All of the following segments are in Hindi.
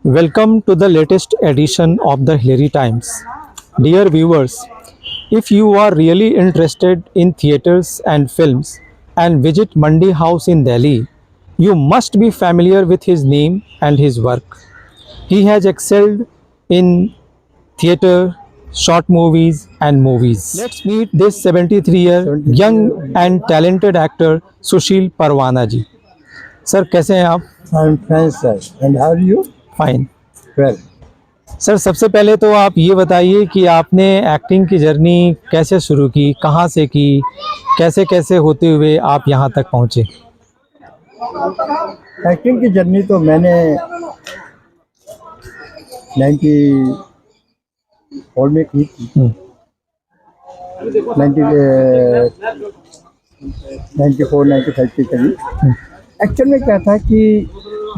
Welcome to the latest edition of the Hillary Times. Dear viewers, if you are really interested in theatres and films and visit Mandi House in Delhi, you must be familiar with his name and his work. He has excelled in theatre, short movies, and movies. Let's meet this 73-year young and talented actor Sushil Parwana ji. Sir कैसे हैं आप? I'm fine, sir. And how are you? Fine. Well, sir सबसे पहले तो आप ये बताइए कि आपने एक्टिंग की जर्नी कैसे शुरू की, कहाँ से की, कैसे कैसे होते हुए आप यहाँ तक पहुँचे? एक्टिंग की जर्नी तो मैंने 94 में की थी। 94, 95 के करीब। एक्चुअल में क्या था कि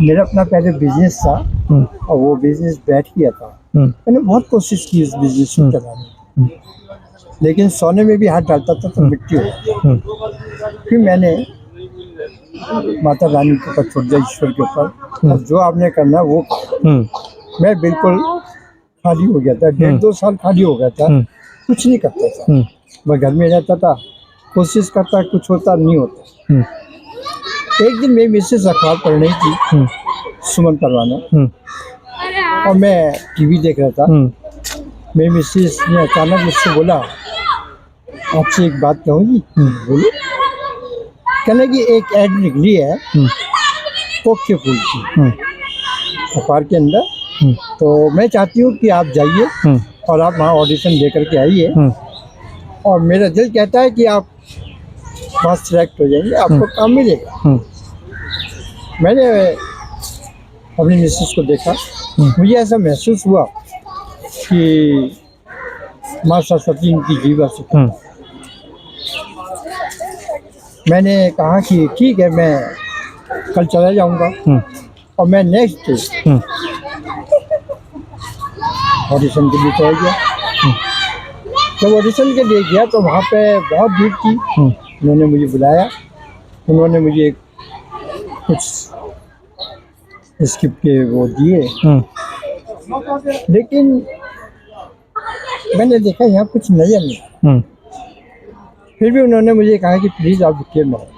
मेरा अपना पहले बिजनेस था और वो बिजनेस बैठ गया था। मैंने बहुत कोशिश की उस बिजनेस को चलाने, लेकिन सोने में भी हाथ डालता था तो मिट्टी हो गई। फिर मैंने माता रानी के ऊपर छोड़ दिया, ईश्वर के ऊपर, और जो आपने करना वो करो। मैं बिल्कुल खाली हो गया था, 1.5-2 साल खाली हो गया था, कुछ नहीं करता था। मैं घर में रहता था, कोशिश करता, कुछ होता नहीं होता। एक दिन मेरी मिसेस अखबार पढ़ रही थी, सुमन परवाना, और मैं टीवी देख रहा था। मेरी मिसेस ने अचानक मुझसे बोला, आपसे एक बात कहूँगी? बोलो। कहने की एक ऐड निकली है कोक के फूल की अखबार के अंदर, तो मैं चाहती हूँ कि आप जाइए और आप वहाँ ऑडिशन दे करके आइए, और मेरा दिल कहता है कि आप वहाँ सिलेक्ट हो जाएंगे, आपको काम मिलेगा। मैंने अपनी मिसेस को देखा, मुझे ऐसा महसूस हुआ कि माँ सरस्वती इनकी जीवा से। मैंने कहा कि ठीक है, मैं कल चला जाऊंगा, और मैं नेक्स्ट डे ऑडिशन के लिए चला गया। जब ऑडिशन के लिए गया तो वहाँ पे बहुत भीड़ थी। उन्होंने मुझे बुलाया, उन्होंने मुझे कुछ स्क्रिप्ट के वो दिए, लेकिन मैंने देखा यहाँ कुछ नजर नहीं। फिर भी उन्होंने मुझे कहा कि प्लीज़ आप रुकिए मत।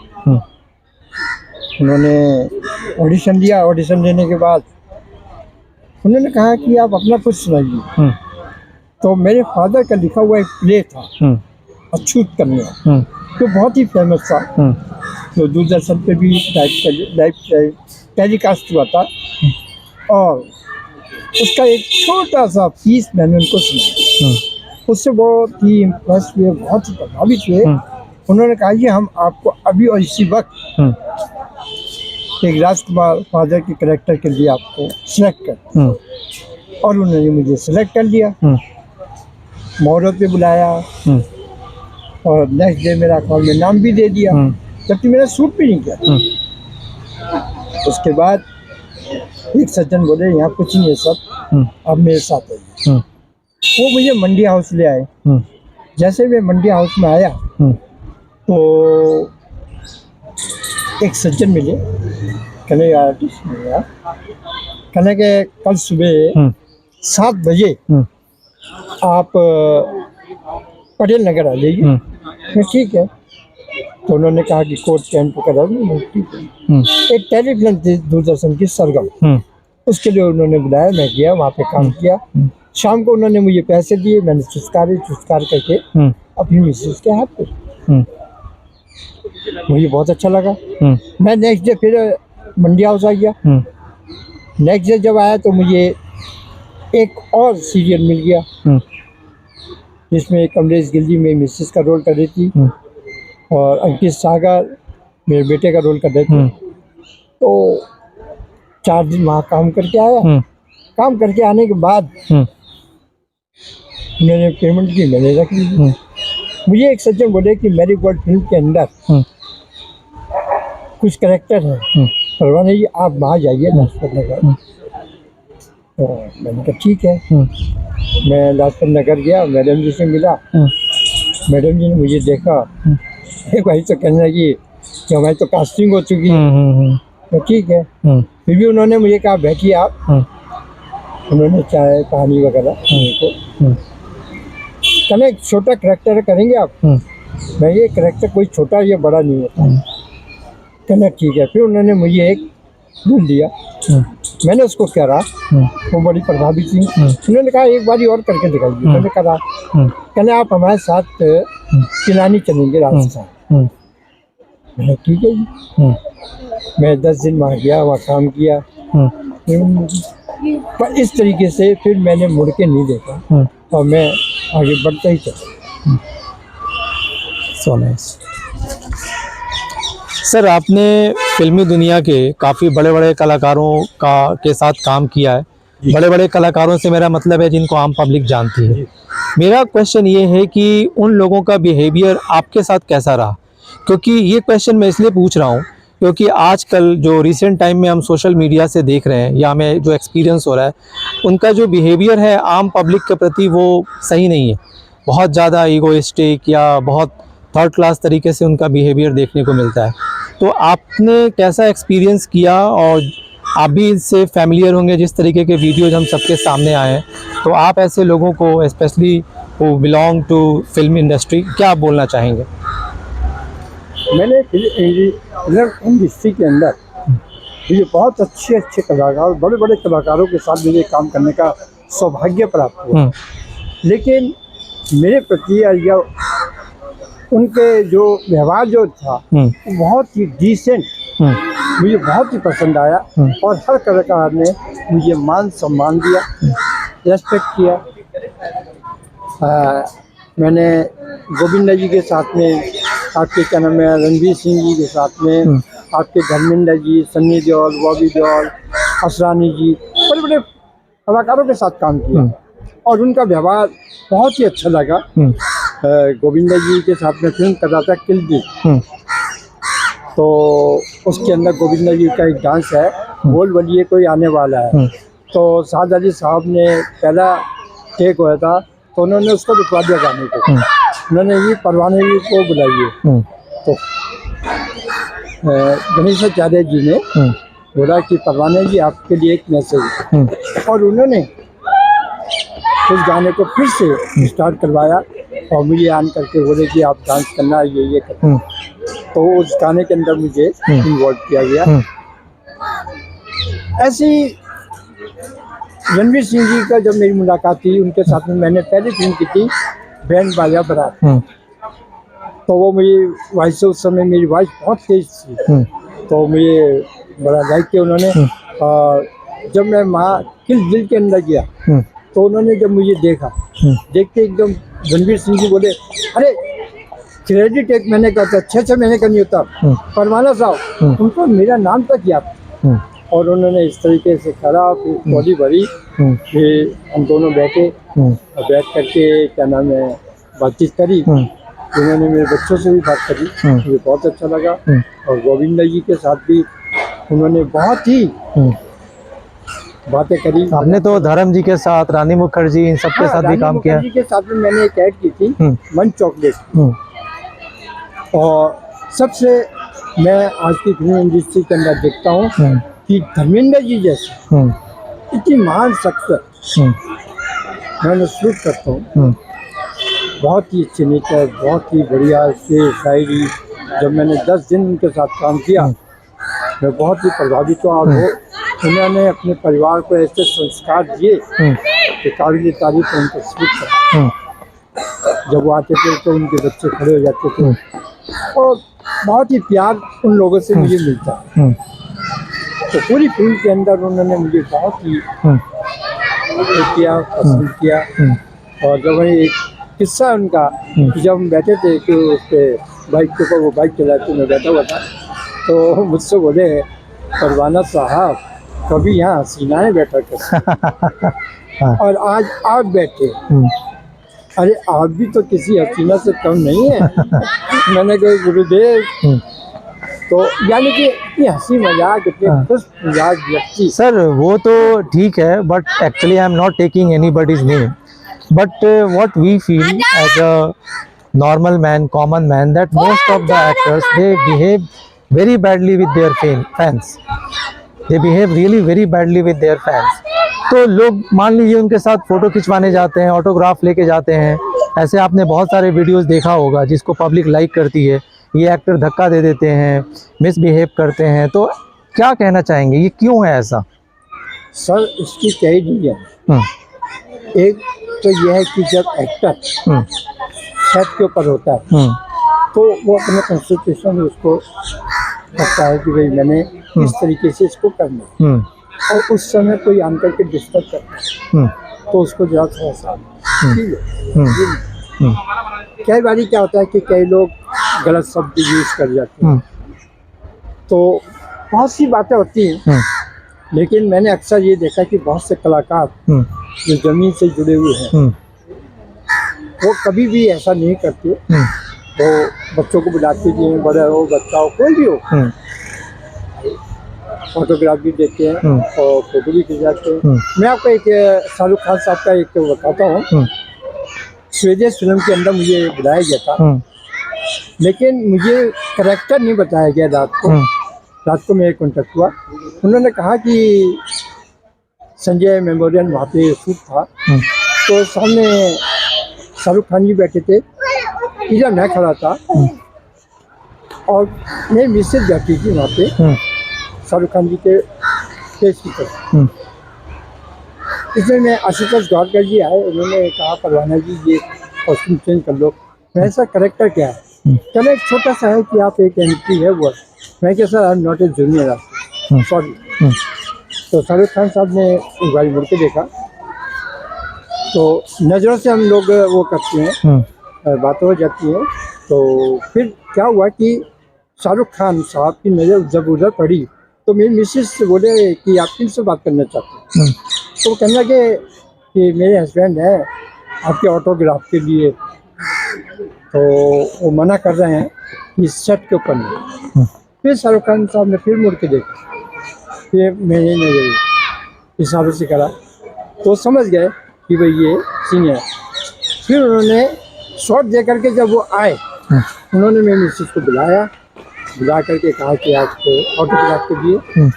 उन्होंने ऑडिशन दिया। ऑडिशन देने के बाद उन्होंने कहा कि आप अपना कुछ सुनाइए। तो मेरे फादर का लिखा हुआ एक प्ले था, अछूत कन्या, जो बहुत ही फेमस था, जो दूरदर्शन पे भी लाइव टेलीकास्ट हुआ था, और उसका एक छोटा सा पीस मैंने उनको सुना। उससे बहुत ही इम्प्रेस हुए, बहुत ही प्रभावित हुए। उन्होंने कहा कि हम आपको अभी और इसी वक्त एक राजकुमार फादर के कैरेक्टर के लिए आपको सिलेक्ट कर, और उन्होंने मुझे सिलेक्ट कर लिया। मुहूर्त पे बुलाया, और नेक्स्ट डे मेरा अकाउंट में नाम भी दे दिया, जबकि मेरा शूट भी नहीं किया। उसके बाद एक सज्जन बोले, यहाँ कुछ नहीं है सब, अब मेरे साथ आइए। वो मुझे मंडी हाउस ले आए। जैसे मैं मंडी हाउस में आया तो एक सज्जन मिले, कहने आर्टिस्ट मिले, कहने के कल सुबह 7 बजे आप पटेल नगर आ जाइए। ठीक है। तो उन्होंने कहा कि कोट कैंप करा दूँ। एक टेलीफिल्म थी दूरदर्शन की, सरगम, उसके लिए उन्होंने बुलाया। मैं गया, वहाँ पे काम किया। शाम को उन्होंने मुझे पैसे दिए, मैंने चुस्कार करके अपनी मिसेस के हाथ पे। मुझे बहुत अच्छा लगा। मैं नेक्स्ट डे फिर मंडी हाउस आ गया। नेक्स्ट डे जब आया तो मुझे एक और सीरियल मिल गया, जिसमें कमलेश गिलजी मेरी मिसेस का रोल कर रही थी, और अंकित सागर मेरे बेटे का रोल कर रहे थे। तो 4 दिन वहाँ काम करके आया। काम करके आने के बाद उन्होंने पेमेंट की, मैंने रख ली। मुझे एक सज्जन बोले कि मेरी गोल्ड फिल्म के अंदर कुछ कैरेक्टर है, परवाना जी आप वहाँ जाइए लाजपत नगर। तो मैंने कहा ठीक है। मैं लाजपत नगर गया, मैडम जी से मिला। मैडम जी ने मुझे देखा, एक भाई तो कहने लगी कि हमारी तो कास्टिंग हो चुकी है। तो ठीक है। फिर भी उन्होंने मुझे कहा बैठिए आप, उन्होंने चाय पानी वगैरह मेरे को कहना एक छोटा करेक्टर करेंगे आप। मैं ये करेक्टर कोई छोटा या बड़ा नहीं होता। कहना ठीक है। फिर उन्होंने मुझे एक फूल दिया, मैंने उसको करा, वो बड़ी प्रभावित थी। उन्होंने कहा एक बारी और करके दिखाइए। मैंने करा। कहने आप हमारे साथ पिलानी चलेंगे राजस्थान। मैंने ठीक है जी। मैं 10 दिन वहाँ गया, वहाँ काम किया। पर इस तरीके से फिर मैंने मुड़ के नहीं देखा और मैं आगे बढ़ता ही चला। So nice. सर, आपने फिल्मी दुनिया के काफ़ी बड़े बड़े कलाकारों के साथ काम किया है। बड़े बड़े कलाकारों से मेरा मतलब है जिनको आम पब्लिक जानती है। मेरा क्वेश्चन ये है कि उन लोगों का बिहेवियर आपके साथ कैसा रहा? क्योंकि ये क्वेश्चन मैं इसलिए पूछ रहा हूँ क्योंकि आजकल जो रिसेंट टाइम में हम सोशल मीडिया से देख रहे हैं या हमें जो एक्सपीरियंस हो रहा है, उनका जो बिहेवियर है आम पब्लिक के प्रति वो सही नहीं है। बहुत ज़्यादा ईगोइस्टिक या बहुत थर्ड क्लास तरीके से उनका बिहेवियर देखने को मिलता है। तो आपने कैसा एक्सपीरियंस किया और आप भी इससे फैमिलियर होंगे जिस तरीके के वीडियोज हम सबके सामने आए हैं, तो आप ऐसे लोगों को स्पेशली वो बिलोंग टू फिल्म इंडस्ट्री क्या आप बोलना चाहेंगे? मैंने फिल्म इंडस्ट्री के अंदर मुझे बहुत अच्छे अच्छे कलाकार, बड़े बड़े कलाकारों के साथ मुझे काम करने का सौभाग्य प्राप्त हुआ। लेकिन मेरे प्रति या उनके जो व्यवहार जो था वो बहुत ही डिसेंट, मुझे बहुत ही पसंद आया। और हर कलाकार ने मुझे मान सम्मान दिया, रेस्पेक्ट किया। मैंने गोविंदा जी के साथ में, आपके क्या नाम है, रणवीर सिंह जी के साथ में, आपके धर्मेंद्र जी, सन्नी देओल, बॉबी देओल, असरानी जी, बड़े बड़े कलाकारों के साथ काम किया और उनका व्यवहार बहुत ही अच्छा लगा। गोविंदा जी के साथ में फिल्म कर रहा था किल दिल, तो उसके अंदर गोविंदा जी का एक डांस है, बोल बलिए कोई आने वाला है। तो साद अली साहब ने पहला टेक हुआ था तो उन्होंने उसको रुकवा दिया गाने को। उन्होंने ये परवाने जी को बुलाइए। तो गणेशाचार्य जी ने बोला कि परवाने जी आपके लिए एक मैसेज, और उन्होंने उस गाने को फिर से स्टार्ट करवाया और मुझे आन करके बोले कि आप डांस करना, ये करना। तो उस गाने के अंदर मुझे इन्वॉल्व किया गया। ऐसी रणवीर सिंह जी का जब मेरी मुलाकात थी, उनके साथ में मैंने पहली फिल्म की थी बैंड बाजा बारात। तो वो मेरी वॉइस से, उस समय मेरी वॉइस बहुत तेज थी, तो मुझे बड़ा लाइक किया उन्होंने। जब मैं माँ किल दिल के अंदर गया तो उन्होंने जब मुझे देखा, देख के एकदम रणवीर सिंह जी बोले, अरे क्रेडिट एक महीने का था, 6 महीने का नहीं होता, परवाना साहब, उनको मेरा नाम तक याद। और उन्होंने इस तरीके से करा, फिर बॉडी भरी, फिर हम दोनों बैठे और बैठ करके क्या नाम है बातचीत करी। उन्होंने मेरे बच्चों से भी बात करी, मुझे बहुत अच्छा लगा। और गोविंदा जी के साथ भी उन्होंने बहुत ही बातें करी। आपने तो धर्म जी के साथ, रानी मुखर्जी, इन सब के साथ भी काम किया। रानी मुखर्जी के साथ में मैंने एक ऐड की थी, मन चॉकलेट। और सबसे मैं आज की फिल्म इंडस्ट्री के अंदर देखता हूँ कि धर्मेंद्र जी जैसे इतनी महान शख्सियत मैं महसूस करता हूँ। बहुत ही अच्छे नेचर, बहुत ही बढ़िया शेर शायरी। जब मैंने 10 दिन उनके साथ काम किया, मैं बहुत ही प्रभावित हुआ। और वो उन्होंने अपने परिवार को ऐसे संस्कार दिए कि काबिल तारीफ उनको स्वीकार। जब वो आते थे तो उनके बच्चे खड़े हो जाते थे और बहुत ही प्यार उन लोगों से मुझे मिलता है। तो पूरी फिल्म के अंदर उन्होंने मुझे बहुत ही किया, पसंद किया। और जब एक किस्सा उनका, जब हम बैठे थे कि उस पर बाइक के ऊपर, वो बाइक चलाते मैं बैठा हुआ था, तो मुझसे बोले, परवाना साहब कभी यहाँ हसीनाएँ बैठा कर और आज आप बैठे, अरे आप भी तो किसी हसीना से कम नहीं है। मैंने कहा गुरुदेव, तो यानी कि इतनी हंसी मजाक, इतने खुश मिजाज व्यक्ति। सर वो तो ठीक है, but actually I am not taking anybody's name, but what we feel as a normal man, common man, that most of the actors, they behave very badly with their fans. They behave really very badly with their fans. तो लोग मान लीजिए उनके साथ फोटो खिंचवाने जाते हैं, ऑटोग्राफ लेके जाते हैं, ऐसे आपने बहुत सारे वीडियोस देखा होगा जिसको पब्लिक लाइक करती है। ये एक्टर धक्का दे देते हैं, मिसबिहेव करते हैं, तो क्या कहना चाहेंगे, ये क्यों है ऐसा? सर इसकी कई रीजन है। हम्म एक तो यह है कि जब एक्टर हम्म सेट के ऊपर होता है हम्म तो वो अपने कंस्टिट्यूशन में उसको लगता है कि भाई मैंने किस तरीके से इसको करना है। हम्म और उस समय कोई आकर के डिस्टर्ब करता है हम्म तो उसको जरा थोड़ा सा ठीक है। हम्म कई बारी क्या होता है कि कई लोग गलत शब्द यूज कर जाते हैं, हम्म तो बहुत सी बातें होती हैं। हम्म लेकिन मैंने अक्सर ये देखा कि बहुत से कलाकार हम्म जो जमीन से जुड़े हुए हैं हम्म वो कभी भी ऐसा नहीं करते। हम्म तो बच्चों को बुलाते भी हैं, बड़ा हो बच्चा हो कोई भी हो, हम्म फोटोग्राफ भी देते हैं और फोटो भी खिंचाते हैं। मैं आपको एक शाहरुख खान साहब का एक बताता हूँ। स्वदेश फिल्म के अंदर मुझे बुलाया गया था, लेकिन मुझे करेक्टर नहीं बताया गया। रात को मेरे कॉन्टेक्ट हुआ, उन्होंने कहा कि संजय मेमोरियल वहाँ पे शूट था, तो सामने शाहरुख खान जी बैठे थे, इधर मैं खड़ा था और मेरी मिसेज बैठी थी वहाँ पे शाहरुख खान जी के फेस की तरफ। इसमें मैं आशुतोष गौरकर जी आए, उन्होंने कहा परवाना जी ये कॉस्ट्यूम चेंज कर लो। मैं ऐसा करेक्टर क्या है? चलो एक छोटा सा है कि आप एक एंट्री है वो। मैं क्या sir I am not a junior, sorry. तो शाहरुख खान साहब ने एक बार मुड़ के देखा, तो नज़रों से हम लोग वो करते हैं, बातें हो जाती हैं। तो फिर क्या हुआ कि शाहरुख खान साहब की नज़र जब उधर पड़ी तो मेरी मिसेज से बोले कि आप किन से बात करना चाहते हैं? तो वो कहने लगे कि मेरे हस्बैंड हैं आपके ऑटोग्राफ के लिए, तो वो मना कर रहे हैं कि सेट के ऊपर नहीं। फिर शाहरुख खान साहब ने फिर मुड़ के देखा, फिर मैंने नजर हिसाब से करा तो समझ गए कि भाई ये सीन है। फिर उन्होंने शॉट दे करके जब वो आए, उन्होंने मेरी मिसेज को बुला करके कहा कि आप ऑटोग्राफ के लिए।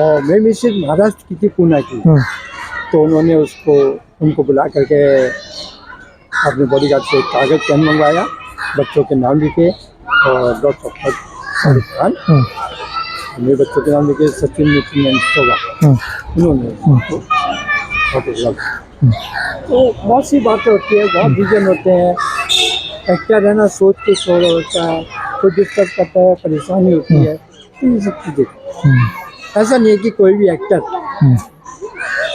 और मेरी मिसेज महाराष्ट्र की थी, पूना की, तो उन्होंने उनको बुला करके अपने बॉडीगार्ड से कागज़ पेन मंगवाया, बच्चों के नाम लिखे और डॉक्टर शाहरुख खान, मेरे बच्चों के नाम लिखे सचिन नितिन एंड शोभा, उन्होंने ऑटोग्राफ। तो बहुत सी बातें होती है, बहुत रीजन होते हैं। एक्टर है ना, सोच के छोड़ा होता है, कोई डिस्टर्ब करता है, परेशानी होती है, तो ये सब चीज़ें। ऐसा नहीं है कि कोई भी एक्टर,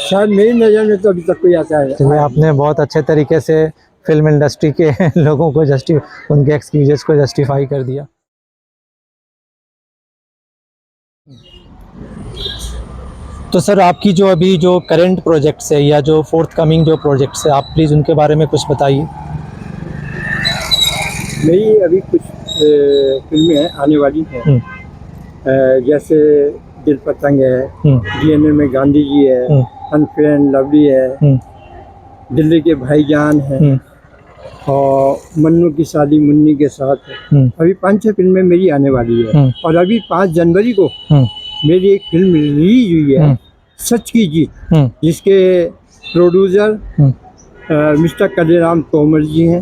शायद मेरी नज़र में तो अभी तक कोई ऐसा है। चलिए, आपने बहुत अच्छे तरीके से फिल्म इंडस्ट्री के लोगों को उनके एक्सक्यूजेस को जस्टिफाई कर दिया। तो सर, आपकी जो अभी जो करंट प्रोजेक्ट्स है या जो फोर्थ कमिंग जो प्रोजेक्ट्स है, आप प्लीज़ उनके बारे में कुछ बताइए। मेरी अभी कुछ फिल्में आने वाली हैं, जैसे दिल पतंग है, डीएनए में गांधी जी है, अनफेयर लवली है, दिल्ली के भाईजान है, और मन्नू की शादी मुन्नी के साथ है। अभी 5-6 फिल्में मेरी आने वाली है। और अभी 5 जनवरी को मेरी एक फिल्म रिलीज हुई है, सच की जीत, जिसके प्रोड्यूसर मिस्टर कलेराम तोमर जी हैं।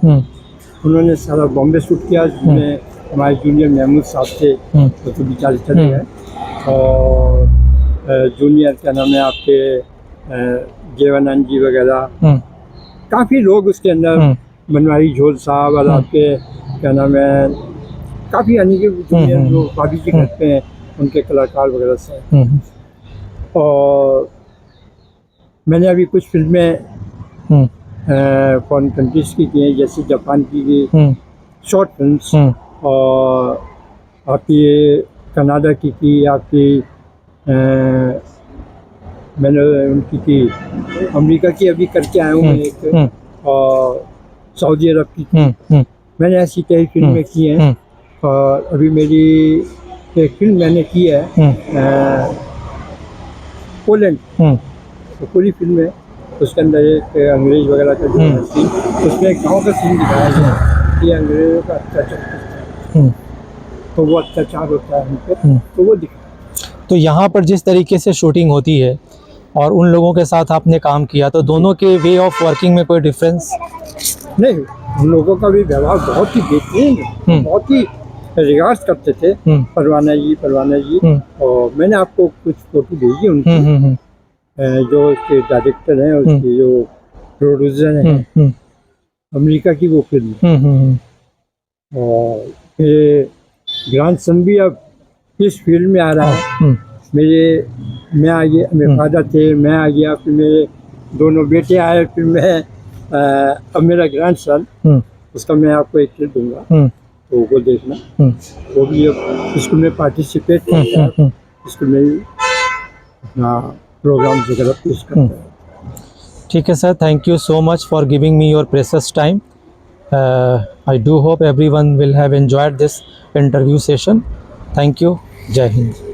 उन्होंने सारा बॉम्बे शूट किया, जिसमें हमारे जूनियर महमूद साहब थे, तो बेचारे चले गए। और जूनियर क्या नाम है आपके जेवानंद जी वगैरह, काफ़ी लोग उसके अंदर, बनवारी झोल साहब और आपके क्या नाम है, काफ़ी यानी कि जूनियर जो भाभी जी करते हैं उनके कलाकार वगैरह से। और मैंने अभी कुछ फिल्में फॉरेन कंट्रीज की हैं, जैसे जापान की शॉर्ट फिल्म्स, और आपकी कनाडा की आपकी मैंने उनकी की, अमेरिका की अभी करके आया हूँ मैं एक, और सऊदी अरब की मैंने ऐसी कई फिल्में की हैं। और अभी मेरी एक फिल्म मैंने की है पोलैंड, तो पूरी फिल्म है, उसके अंदर एक अंग्रेज वगैरह का जो सीन, उसमें एक गाँव का सीन दिखाया गया कि अंग्रेजों का अत्याचार, तो वो अत्याचार होता है उन पर, तो वो दिखा। तो यहाँ पर जिस तरीके से शूटिंग होती है, और उन लोगों के साथ आपने काम किया, तो दोनों के वे ऑफ वर्किंग में कोई डिफरेंस? नहीं, उन लोगों का भी व्यवहार बहुत ही बेहतरीन, बहुत ही रिगार्ड्स करते थे परवाना जी। और मैंने आपको कुछ फोटो भेजी उनकी, जो उसके डायरेक्टर हैं, उसके जो प्रोड्यूसर हैं, अमेरिका की वो फिल्म। और ये ग्रैंडसन भी अब इस फील्ड में आ रहा है। मैं आ गया, मेरे फादर थे, मैं आ गया, फिर मेरे दोनों बेटे आए, फिर मैं अब मेरा ग्रैंडसन, उसका मैं आपको एक क्लिप दूंगा, तो वो देखना। वो भी अब स्कूल में पार्टिसिपेट करता है, स्कूल में भी अपना प्रोग्राम वगैरह पेश करता है। ठीक है sir, thank you so much for giving me your precious time. I do hope everyone will have enjoyed this interview session. Thank you. Jai Hind.